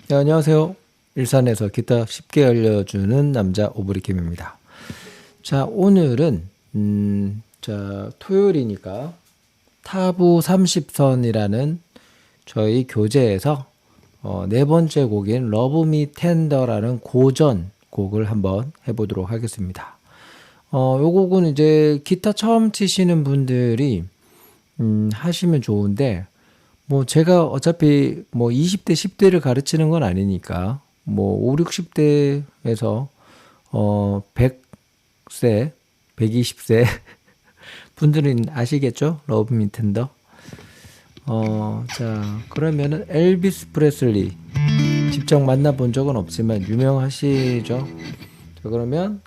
네, 안녕하세요. 일산에서 기타 쉽게 알려주는 남자 오브리킴입니다. 자, 오늘은 토요일이니까 타부 30선이라는 저희 교재에서 네 번째 곡인 러브 미 텐더라는 고전 곡을 한번 해보도록 하겠습니다. 요 곡은 이제 기타 처음 치시는 분들이 하시면 좋은데, 뭐 제가 어차피 뭐 20대, 10대를 가르치는 건 아니니까 뭐 5, 60대에서 100세, 120세 분들은 아시겠죠? 러브 미 텐더. 자, 그러면은 엘비스 프레슬리 직접 만나본 적은 없지만 유명하시죠? 자, 그러면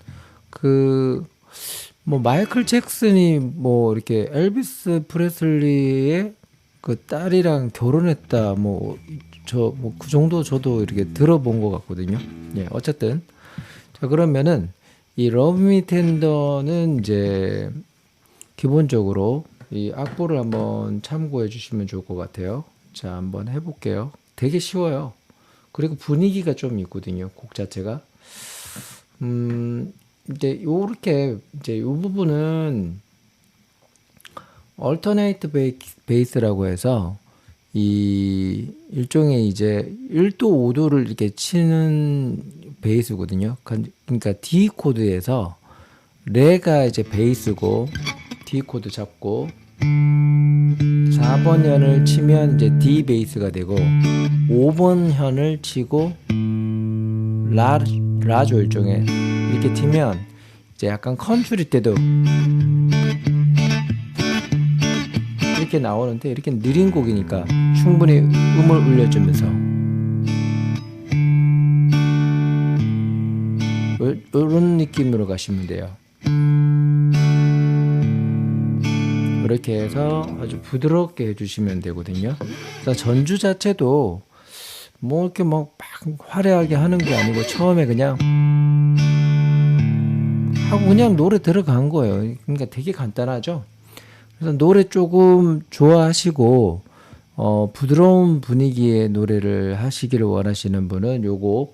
뭐 마이클 잭슨이 뭐 이렇게 엘비스 프레슬리의 그 딸이랑 결혼했다 뭐 그 정도 저도 이렇게 들어본 것 같거든요. 예, 어쨌든 자, 그러면은 이 러브 미 텐더는 이제 기본적으로 이 악보를 한번 참고해 주시면 좋을 것 같아요. 자, 한번 해볼게요. 되게 쉬워요. 그리고 분위기가 좀 있거든요. 곡 자체가. 이제 요렇게 이제 요 부분은 얼터네이트 베이스라고 해서 이 일종의 이제 1도 5도를 이렇게 치는 베이스거든요. 그러니까 D 코드에서 레가 이제 베이스고 D 코드 잡고 4번 현을 치면 이제 D 베이스가 되고 5번 현을 치고 라죠 일종의 이렇게 치면 이제 약간 컨츄리 때도 이렇게 나오는데 이렇게 느린 곡이니까 충분히 음을 울려주면서 이런 느낌으로 가시면 돼요. 이렇게 해서 아주 부드럽게 해주시면 되거든요. 전주 자체도 뭐 이렇게 막 화려하게 하는 게 아니고 처음에 그냥 하고 그냥 노래 들어간 거예요. 그러니까 되게 간단하죠. 그래서 노래 조금 좋아하시고 부드러운 분위기의 노래를 하시기를 원하시는 분은 요거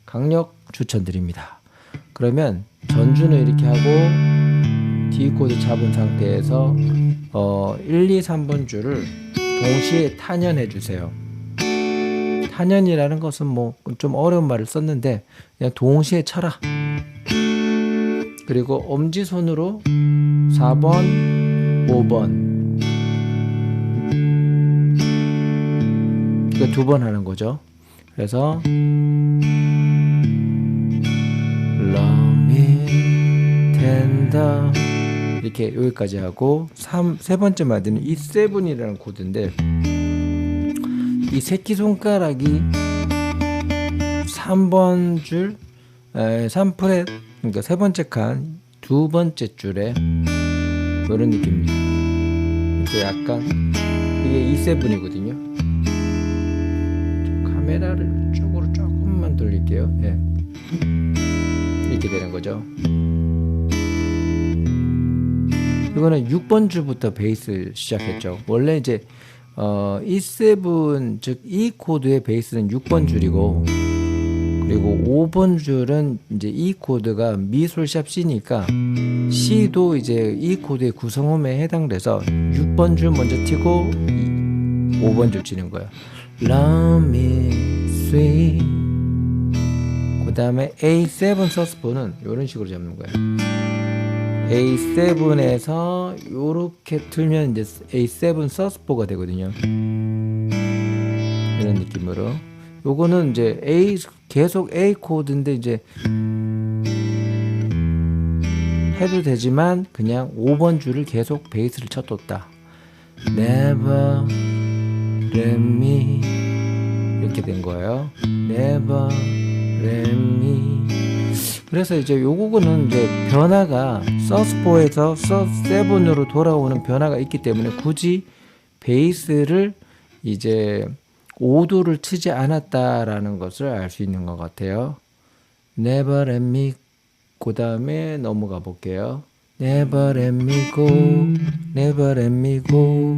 강력 추천드립니다. 그러면 전주는 이렇게 하고 D 코드 잡은 상태에서 1, 2, 3번 줄을 동시에 탄현해 주세요. 탄현이라는 것은 뭐 좀 어려운 말을 썼는데 그냥 동시에 쳐라. 그리고 엄지손으로 4번, 5번 이거 2번 하는 거죠. 그래서 Love me tender 이렇게 여기까지 하고 세 번째 마디는 E7이라는 코드인데 이 새끼손가락이 3번 줄 3프렛 그러니까 세 번째 칸 두 번째 줄에 이런 느낌입니다. 이렇게 약간 이게 E7이거든요. 카메라를 쪽으로 조금만 돌릴게요. 예. 이렇게 되는 거죠. 이거는 6번 줄부터 베이스 시작했죠. 원래 이제 E7 즉 E 코드의 베이스는 6번 줄이고 그리고 5번 줄은 이제 E 코드가 미, 솔, 샵, C니까 C도 이제 E 코드의 구성음에 해당돼서 6번 줄 먼저 튀고 5번 줄 치는 거예요. Love me sweet. 그 다음에 A7 서스포는 이런 식으로 잡는 거예요. A7에서 요렇게 틀면 이제 A7 서스포가 되거든요. 이런 느낌으로. 요거는 이제 계속 A 코드인데 이제 해도 되지만 그냥 5번 줄을 계속 베이스를 쳐뒀다. Never let me 이렇게 된 거예요. Never let me. 그래서 이제 요 곡은 이제 변화가 서스4에서 서스7으로 돌아오는 변화가 있기 때문에 굳이 베이스를 이제 5도를 치지 않았다라는 것을 알 수 있는 것 같아요. Never let me 그 다음에 넘어가 볼게요. Never let me go, never let me go.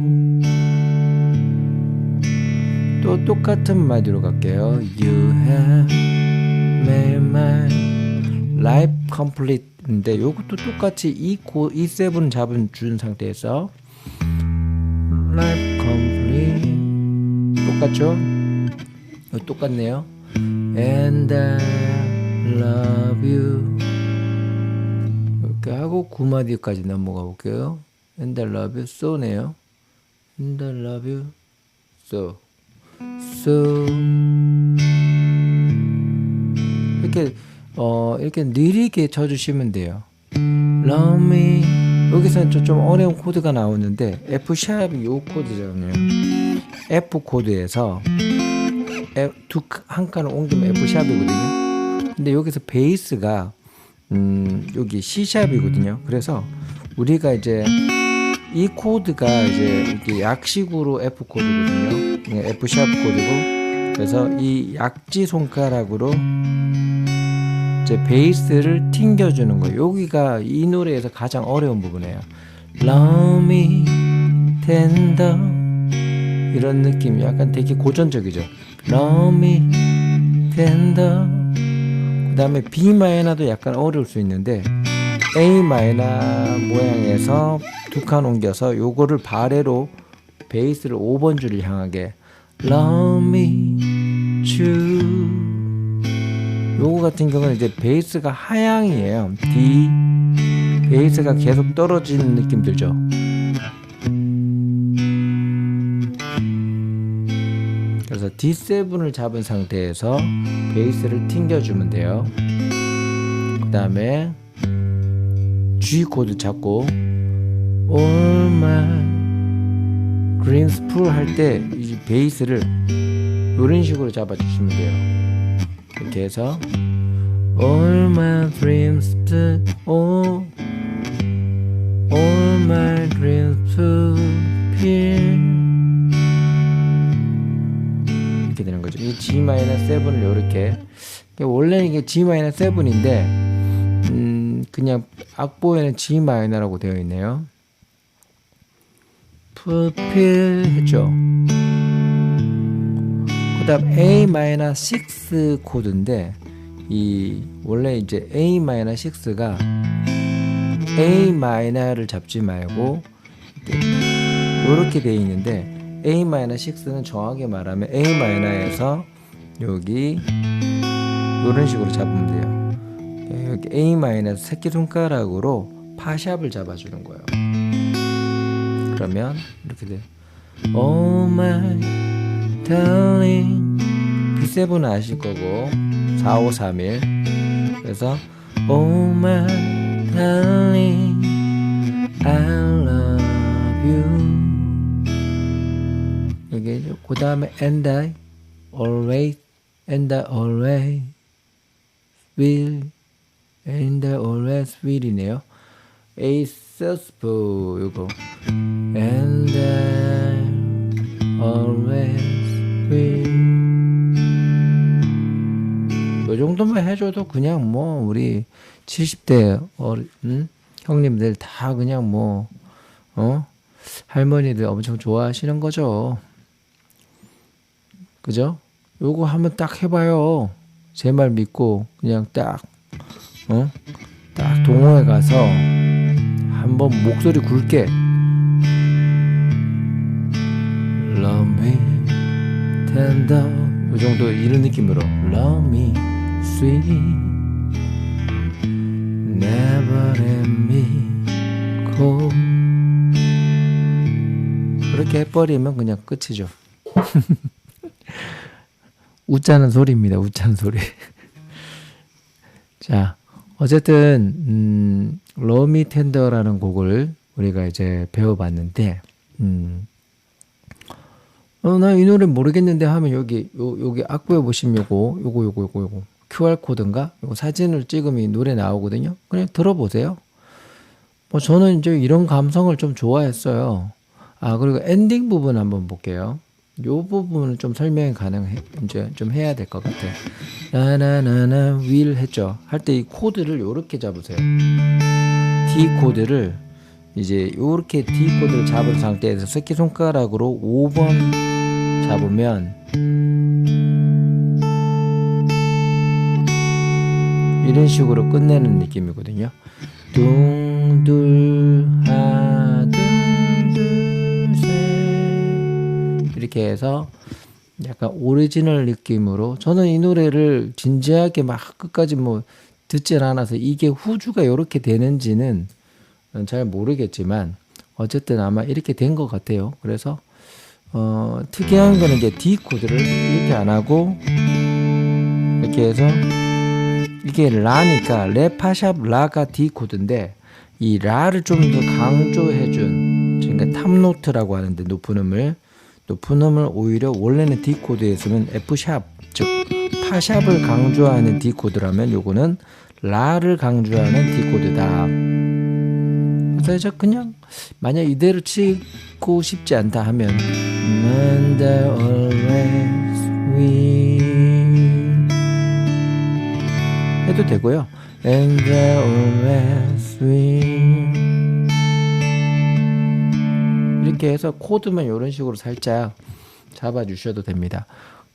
또 똑같은 마디로 갈게요. You have made my life complete. 인데 요것도 똑같이 이 7 잡은 상태에서 life complete 똑같죠? 똑같네요. And I love you 이렇게 하고 9마디까지 넘어가 볼게요. And I love you so네요. And I love you so 이렇게 느리게 쳐주시면 돼요. Love me. 여기서 좀 어려운 코드가 나오는데 F 샵이 요 코드잖아요. F 코드에서 한 칸을 옮기면 F 샵이거든요. 근데 여기서 베이스가 여기 C 샵이거든요. 그래서 우리가 이제 이 코드가 이제 이렇게 약식으로 F 코드거든요. F 샵 코드고, 그래서 이 약지 손가락으로 이제 베이스를 튕겨주는 거예요. 여기가 이 노래에서 가장 어려운 부분이에요. Love me tender 이런 느낌 약간 되게 고전적이죠. Love me tender. 그 다음에 B 마이너도 약간 어려울 수 있는데 A 마이너 모양에서 2칸 옮겨서 요거를 바레로 베이스를 5번 줄을 향하게 Love me true. 요거 같은 경우는 이제 베이스가 하향이에요. D 베이스가 계속 떨어지는 느낌 들죠. 그래서 D7을 잡은 상태에서 베이스를 튕겨주면 돼요. 그 다음에 G 코드 잡고 All my dreams full 할 때 이 베이스를 이런 식으로 잡아주시면 돼요. 이렇게 해서 All my dreams all my dreams fulfill 이렇게 되는 거죠. 이 G-7을 이렇게 원래는 이게 G-7인데 그냥 악보에는 G-라고 되어 있네요. fulfill 했죠. 그 다음 A-6 코드인데 이 원래 이제 A-6가 A-를 잡지 말고 이렇게 되어 있는데 A-6는 정확하게 말하면 A-에서 여기 이런 식으로 잡으면 돼요. 여기 A- 새끼손가락으로 파샵을 잡아주는 거예요. 그러면 이렇게 돼. Oh my darling. B7은 아실 거고 4, 5, 3, 1. 그래서 Oh my darling I love you. 이게 그 다음에 And I always will And I always will이네요. A successful 요거 And I always will. 요 정도만 해줘도 그냥 뭐 우리 70대 형님들 다 그냥 뭐 할머니들 엄청 좋아하시는 거죠. 그죠? 요거 한번 딱 해봐요. 제 말 믿고 그냥 딱 동호회 가서 한번 목소리 굵게 Love me tender 요 정도 이런 느낌으로 Love me sweet Never let me go 이렇게 해버리면 그냥 끝이죠. 웃자는 소리입니다. 웃자는 소리. 자, 어쨌든 Love Me Tender라는 곡을 우리가 이제 배워봤는데, 나 이 노래 모르겠는데 하면 여기 악보에 보시면 요거 QR 코드인가? 요거 사진을 찍으면 이 노래 나오거든요. 그냥 들어보세요. 뭐 저는 이제 이런 감성을 좀 좋아했어요. 아, 그리고 엔딩 부분 한번 볼게요. 요 부분은 좀 설명이 가능해, 이제 좀 해야 될 것 같아요. 나나나나 will 했죠. 할 때 이 코드를 요렇게 잡으세요. D 코드를 이제 요렇게 D 코드를 잡은 상태에서 새끼손가락으로 5번 잡으면 이런 식으로 끝내는 느낌이거든요. 둥둘 하둥둘셋 이렇게 해서 약간 오리지널 느낌으로, 저는 이 노래를 진지하게 막 끝까지 뭐 듣진 않아서 이게 후주가 이렇게 되는지는 잘 모르겠지만 어쨌든 아마 이렇게 된 것 같아요. 그래서 특이한 거는 이제 D 코드를 이렇게 안 하고 이렇게 해서, 이게 라니까 레 파샵 라가 D 코드인데 이 라를 좀 더 강조해준, 그러니까 탑노트라고 하는데 높은 음을 오히려 원래는 D 코드에 쓰면 F 샵, 즉 파샵을 강조하는 D 코드라면 요거는 라를 강조하는 D 코드다. 그래서 이제 그냥 만약 이대로 치고 싶지 않다 하면 And I always win 해도 되고요. And I always win 이렇게 해서 코드만 이런 식으로 살짝 잡아주셔도 됩니다.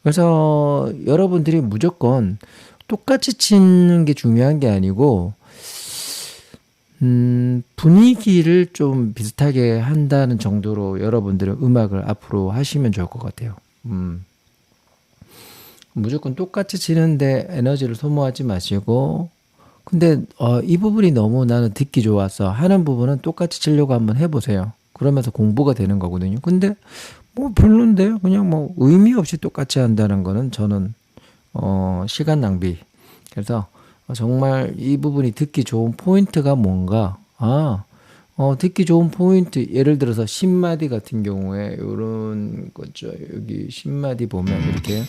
그래서 여러분들이 무조건 똑같이 치는 게 중요한 게 아니고 분위기를 좀 비슷하게 한다는 정도로 여러분들은 음악을 앞으로 하시면 좋을 것 같아요. 무조건 똑같이 치는데 에너지를 소모하지 마시고, 근데 이 부분이 너무 나는 듣기 좋았어 하는 부분은 똑같이 치려고 한번 해보세요. 그러면서 공부가 되는 거거든요. 근데 뭐 별론데요. 그냥 뭐 의미 없이 똑같이 한다는 거는 저는 시간 낭비. 그래서 정말 이 부분이 듣기 좋은 포인트가 뭔가, 듣기 좋은 포인트, 예를 들어서 10마디 같은 경우에 요런 거죠. 여기 10마디 보면 이렇게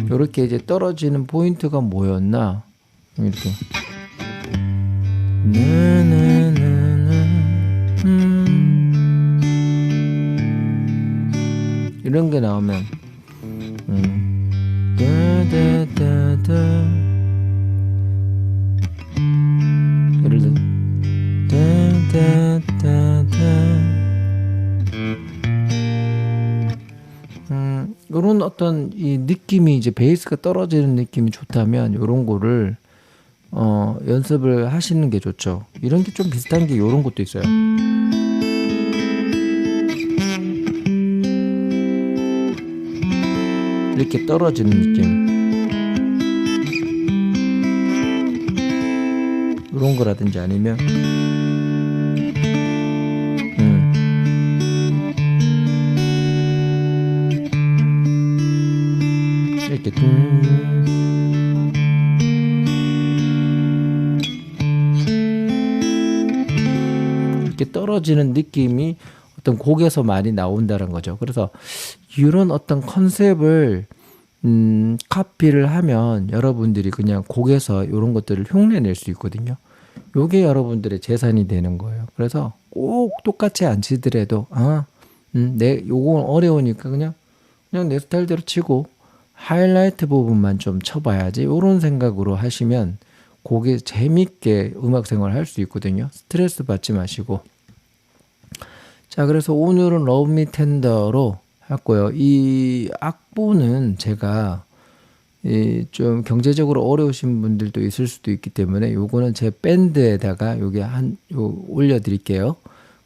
요렇게 이제 떨어지는 포인트가 뭐였나, 이렇게 이런 게 나오면 예를 들어 요런 어떤 이 느낌이, 이제 베이스가 떨어지는 느낌이 좋다면 요런 거를 연습을 하시는 게 좋죠. 이런 게 좀 비슷한 게 요런 것도 있어요. 이렇게 떨어지는 느낌, 이런 거라든지 아니면 이렇게 이렇게 떨어지는 느낌이 어떤 곡에서 많이 나온다는 거죠. 그래서 이런 어떤 컨셉을 카피를 하면 여러분들이 그냥 곡에서 이런 것들을 흉내낼 수 있거든요. 요게 여러분들의 재산이 되는 거예요. 그래서 꼭 똑같이 안 치더라도 요건 어려우니까 그냥 내 스타일대로 치고 하이라이트 부분만 좀 쳐봐야지, 이런 생각으로 하시면 곡에 재밌게 음악 생활을 할 수 있거든요. 스트레스 받지 마시고. 자, 그래서 오늘은 Love Me Tender로 했고요. 이 악보는 제가 좀 경제적으로 어려우신 분들도 있을 수도 있기 때문에 요거는 제 밴드에다가 요게 올려드릴게요.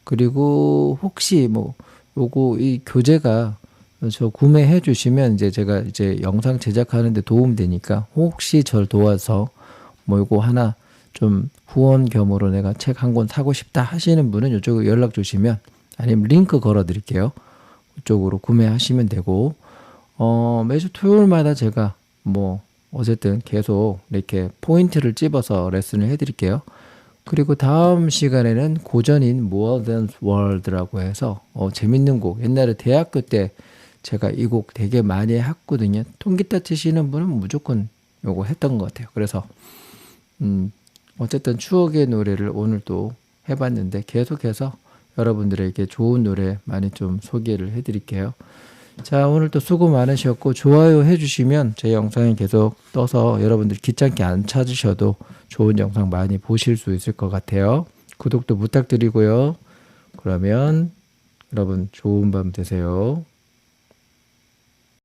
그리고 혹시 뭐 요거 이 교재가 저 구매해 주시면 이제 제가 이제 영상 제작하는데 도움 되니까, 혹시 저를 도와서 뭐 요거 하나 좀 후원 겸으로 내가 책 한 권 사고 싶다 하시는 분은 이쪽으로 연락 주시면, 아니면 링크 걸어 드릴게요. 그쪽으로 구매하시면 되고, 매주 토요일마다 제가 뭐 어쨌든 계속 이렇게 포인트를 찝어서 레슨을 해 드릴게요. 그리고 다음 시간에는 고전인 More Than World라고 해서 재밌는 곡, 옛날에 대학교 때 제가 이 곡 되게 많이 했거든요. 통기타 치시는 분은 무조건 요거 했던 것 같아요. 그래서 어쨌든 추억의 노래를 오늘 또 해봤는데, 계속해서 여러분들에게 좋은 노래 많이 좀 소개를 해드릴게요. 자, 오늘도 수고 많으셨고 좋아요 해주시면 제 영상이 계속 떠서 여러분들 귀찮게 안 찾으셔도 좋은 영상 많이 보실 수 있을 것 같아요. 구독도 부탁드리고요. 그러면 여러분 좋은 밤 되세요.